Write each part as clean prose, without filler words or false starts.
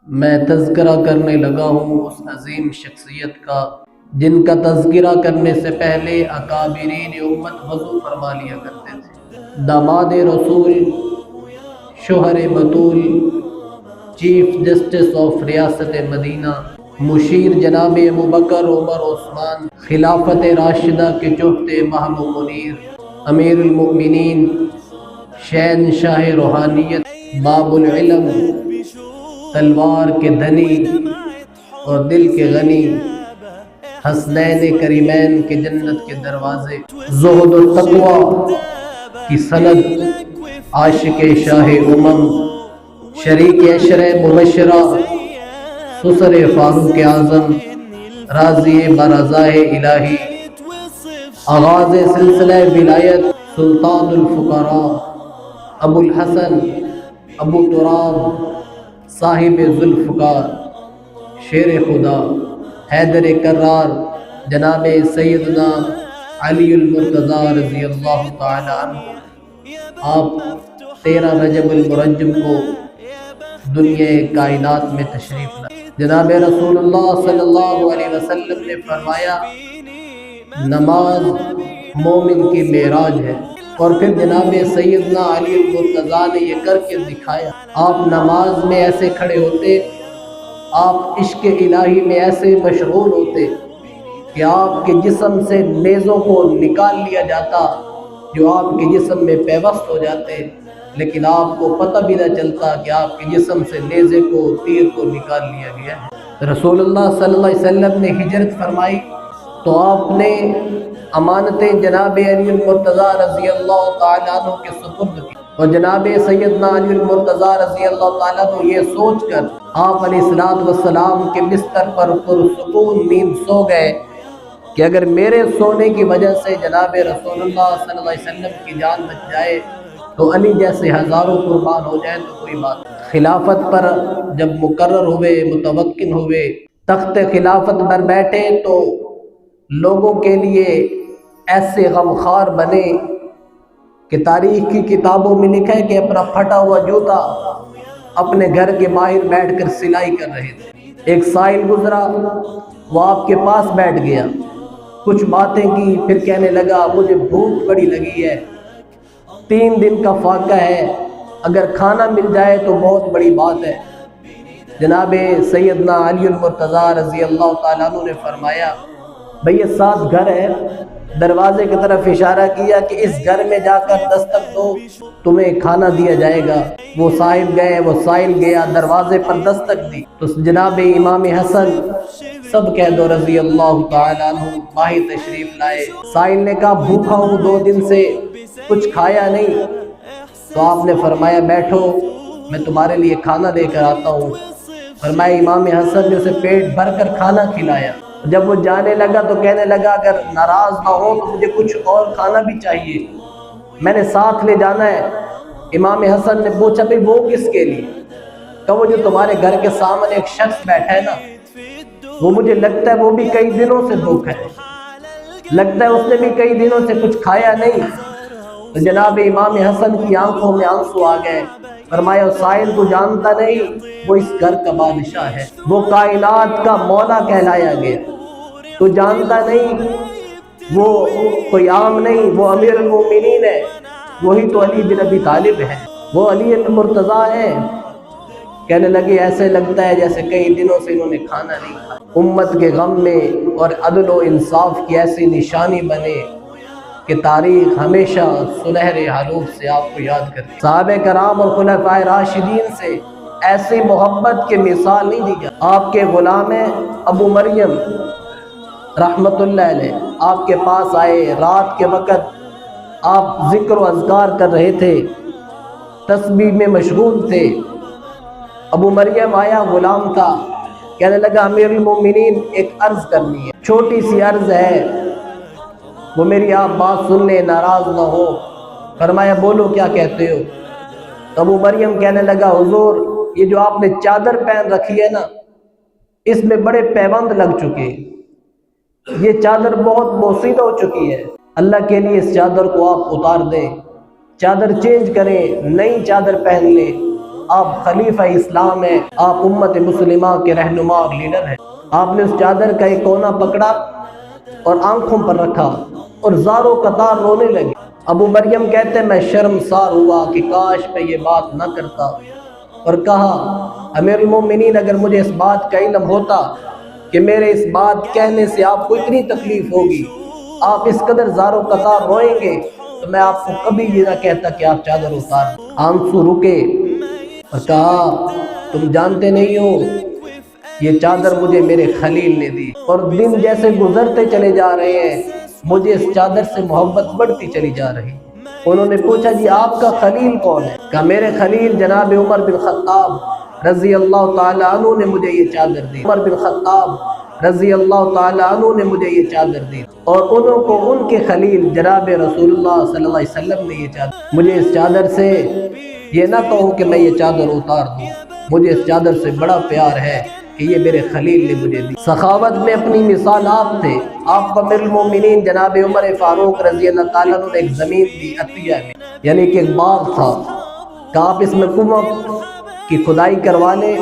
میں تذکرہ کرنے لگا ہوں اس عظیم شخصیت کا جن کا تذکرہ کرنے سے پہلے اکابرین امت وضو فرما لیا کرتے تھے۔ داماد رسول، شوہر بطول، چیف جسٹس آف ریاست مدینہ، مشیر جناب ابوبکر عمر عثمان، خلافت راشدہ کے چوتھے مہم و منیر، امیر المؤمنین، شہنشاہ روحانیت، باب العلم، تلوار کے دھنی اور دل کے غنی، حسنین کریمین کے جنت کے دروازے، زہد و تقوی کی سند، عاشق شاہ شریک عشرہ مبشرہ، سسر فاروق اعظم، راضی برضائے الہی، آغاز سلسلہ ولایت، سلطان الفقراء، ابو الحسن، ابو تراب، صاحب ذوالفقار، شیر خدا، حیدر کرار، جناب سیدنا علی المرتضیٰ رضی اللہ تعالی عنہ۔ آپ 13 رجب المرجب کو دنیا کائنات میں تشریف لائے۔ جناب رسول اللہ صلی اللہ علیہ وسلم نے فرمایا نماز مومن کی معراج ہے، اور پھر جناب سیدنا علی المرتضیٰ نے یہ کر کے دکھایا۔ آپ نماز میں ایسے کھڑے ہوتے، آپ عشق الہی میں ایسے مشغول ہوتے کہ آپ کے جسم سے نیزوں کو نکال لیا جاتا جو آپ کے جسم میں پیوست ہو جاتے، لیکن آپ کو پتہ بھی نہ چلتا کہ آپ کے جسم سے نیزے کو، تیر کو نکال لیا گیا ہے۔ رسول اللہ صلی اللہ علیہ وسلم نے ہجرت فرمائی تو آپ نے امانتیں جناب علی المرتضیٰ رضی اللہ تعالیٰ عنہ کے سپرد کی، اور جناب سیدنا علی المرتضیٰ رضی اللہ تعالیٰ عنہ یہ سوچ کر آپ علیہ السلام کے بستر پر پرسکون نیند سو گئے کہ اگر میرے سونے کی وجہ سے جناب رسول اللہ صلی اللہ علیہ وسلم کی جان بچ جائے تو علی جیسے ہزاروں قربان ہو جائیں تو کوئی بات نہیں۔ خلافت پر جب مقرر ہوئے، متمکن ہوئے، تخت خلافت پر بیٹھے تو لوگوں کے لیے ایسے غمخوار بنے کہ تاریخ کی کتابوں میں لکھا ہے کہ اپنا پھٹا ہوا جوتا اپنے گھر کے باہر بیٹھ کر سلائی کر رہے تھے۔ ایک سائل گزرا، وہ آپ کے پاس بیٹھ گیا، کچھ باتیں کی، پھر کہنے لگا مجھے بھوک بڑی لگی ہے، 3 دن کا فاقہ ہے، اگر کھانا مل جائے تو بہت بڑی بات ہے۔ جناب سیدنا علی المرتضیٰ رضی اللہ تعالیٰ عنہ نے فرمایا بھئی یہ 7 گھر ہے، دروازے کی طرف اشارہ کیا کہ اس گھر میں جا کر دستک دو، تمہیں کھانا دیا جائے گا۔ وہ صاحب گئے، وہ سائل گیا، دروازے پر دستک دی تو جناب امام حسن سب کہہ دو رضی اللہ تعالیٰ عنہ باہر تشریف لائے۔ سائل نے کہا بھوکا ہوں 2 دن سے، کچھ کھایا نہیں، تو آپ نے فرمایا بیٹھو میں تمہارے لیے کھانا لے کر آتا ہوں۔ فرمایا امام حسن نے اسے پیٹ بھر کر کھانا کھلایا۔ جب وہ جانے لگا تو کہنے لگا اگر ناراض نہ ہو تو مجھے کچھ اور کھانا بھی چاہیے، میں نے ساتھ لے جانا ہے۔ امام حسن نے پوچھا بھئی وہ کس کے لیے؟ کہ وہ جو تمہارے گھر کے سامنے ایک شخص بیٹھا ہے نا، وہ مجھے لگتا ہے وہ بھی کئی دنوں سے بھوکا ہے، لگتا ہے اس نے بھی کئی دنوں سے کچھ کھایا نہیں۔ تو جناب امام حسن کی آنکھوں میں آنسو آ گئے۔ فرمایا سائل تو جانتا نہیں وہ اس گھر کا بادشاہ ہے، وہ کائنات کا مولا کہلایا گیا، تو جانتا نہیں وہ کوئی عام نہیں، وہ امیر المومنین ہے، وہی تو علی بن ابی طالب ہے، وہ علی المرتضیٰ ہے۔ کہنے لگے ایسے لگتا ہے جیسے کئی دنوں سے انہوں نے کھانا نہیں کھایا۔ امت کے غم میں اور عدل و انصاف کی ایسی نشانی بنے کہ تاریخ ہمیشہ سنہرے حروف سے آپ کو یاد کرتی۔ صحابہ کرام اور خلفائے راشدین سے ایسی محبت کی مثال نہیں دی جاتی۔ آپ کے غلام ابو مریم رحمت اللہ علیہ آپ کے پاس آئے، رات کے وقت آپ ذکر و اذکار کر رہے تھے، تسبیح میں مشغول تھے۔ ابو مریم آیا، غلام تھا، کہنے لگا امیر المومنین ایک عرض کرنی ہے، چھوٹی سی عرض ہے، وہ میری آپ بات سن لیں، ناراض نہ ہو۔ فرمایا بولو کیا کہتے ہو؟ تو ابو مریم کہنے لگا حضور یہ جو آپ نے چادر پہن رکھی ہے نا، اس میں بڑے پیوند لگ چکے، یہ چادر بہت بوسیدہ ہو چکی ہے، اللہ کے لیے اس چادر کو آپ اتار دیں، چادر چینج کریں، نئی چادر پہن لیں۔ آپ خلیفہ اسلام ہیں، آپ امت مسلمہ کے رہنما اور لیڈر ہیں۔ آپ نے اس چادر کا ایک کونا پکڑا اور آنکھوں پر رکھا اور زاروں قطار رونے لگے۔ ابو مریم کہتے ہیں میں شرمسار ہوا کہ کاش میں یہ بات نہ کرتا، اور کہا امیر المومنین اگر مجھے اس بات کا علم ہوتا کہ میرے اس بات کہنے سے آپ کو اتنی تکلیف ہوگی، آپ اس قدر زاروں قطار روئیں گے، تو میں آپ کو کبھی یہ نہ کہتا کہ آپ چادر اتار۔ آنسو رکے اور کہا تم جانتے نہیں ہو یہ چادر مجھے میرے خلیل نے دی، اور دن جیسے گزرتے چلے جا رہے ہیں مجھے اس چادر سے محبت بڑھتی چلی جا رہی۔ انہوں نے پوچھا جی آپ کا خلیل کون ہے؟ کہا میرے خلیل جناب عمر بن خطاب رضی اللہ تعالیٰ عنہ نے مجھے یہ چادر دی۔ عمر بن خطاب رضی اللہ تعالیٰ عنہ نے مجھے یہ چادر دی، اور انہوں کو ان کے خلیل جناب رسول اللہ صلی اللہ علیہ وسلم نے یہ چادر۔ مجھے اس چادر سے یہ نہ کہو کہ میں یہ چادر اتار دوں، مجھے اس چادر سے بڑا پیار ہے کہ یہ میرے خلیل نے مجھے دی۔ سخاوت میں اپنی مثال آپ تھے۔ آپ کو امیر المومنین جناب عمر فاروق رضی اللہ تعالیٰ عنہ نے ایک زمین دی عطیہ میں، یعنی کہ ایک باغ تھا، کہ آپ اس میں کنواں کی کھدائی کروا لیں،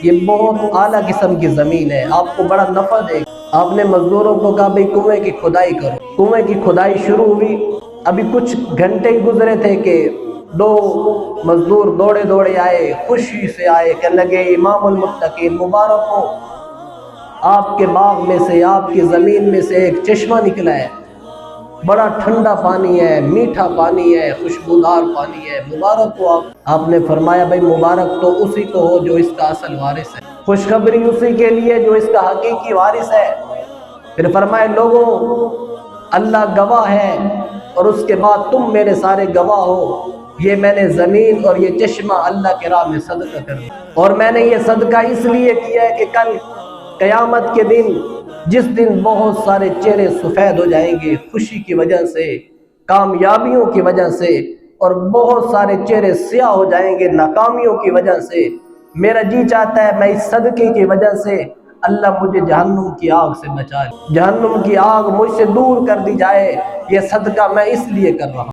یہ بہت اعلیٰ قسم کی زمین ہے، آپ کو بڑا نفع دے گا۔ آپ نے مزدوروں کو کہا بھئی کنویں کی کھدائی کرو۔ کنویں کی کھدائی شروع ہوئی، ابھی کچھ گھنٹے ہی گزرے تھے کہ دو مزدور دوڑے دوڑے آئے، خوشی سے آئے، کہنے لگے امام المتقین مبارک ہو، آپ کے باغ میں سے، آپ کی زمین میں سے ایک چشمہ نکلا ہے، بڑا ٹھنڈا پانی ہے، میٹھا پانی ہے، خوشبودار پانی ہے، مبارک ہو۔ آپ نے فرمایا بھائی مبارک تو اسی کو ہو جو اس کا اصل وارث ہے، خوشخبری اسی کے لیے جو اس کا حقیقی وارث ہے۔ پھر فرمایا لوگوں اللہ گواہ ہے اور اس کے بعد تم میرے سارے گواہ ہو، یہ میں نے زمین اور یہ چشمہ اللہ کے راہ میں صدقہ کر دیا، اور میں نے یہ صدقہ اس لیے کیا ہے کہ کل قیامت کے دن جس دن بہت سارے چہرے سفید ہو جائیں گے خوشی کی وجہ سے، کامیابیوں کی وجہ سے، اور بہت سارے چہرے سیاہ ہو جائیں گے ناکامیوں کی وجہ سے، میرا جی چاہتا ہے میں اس صدقے کی وجہ سے اللہ مجھے جہنم کی آگ سے بچا لے، جہنم کی آگ مجھ سے دور کر دی جائے، یہ صدقہ میں اس لیے کر رہا ہوں۔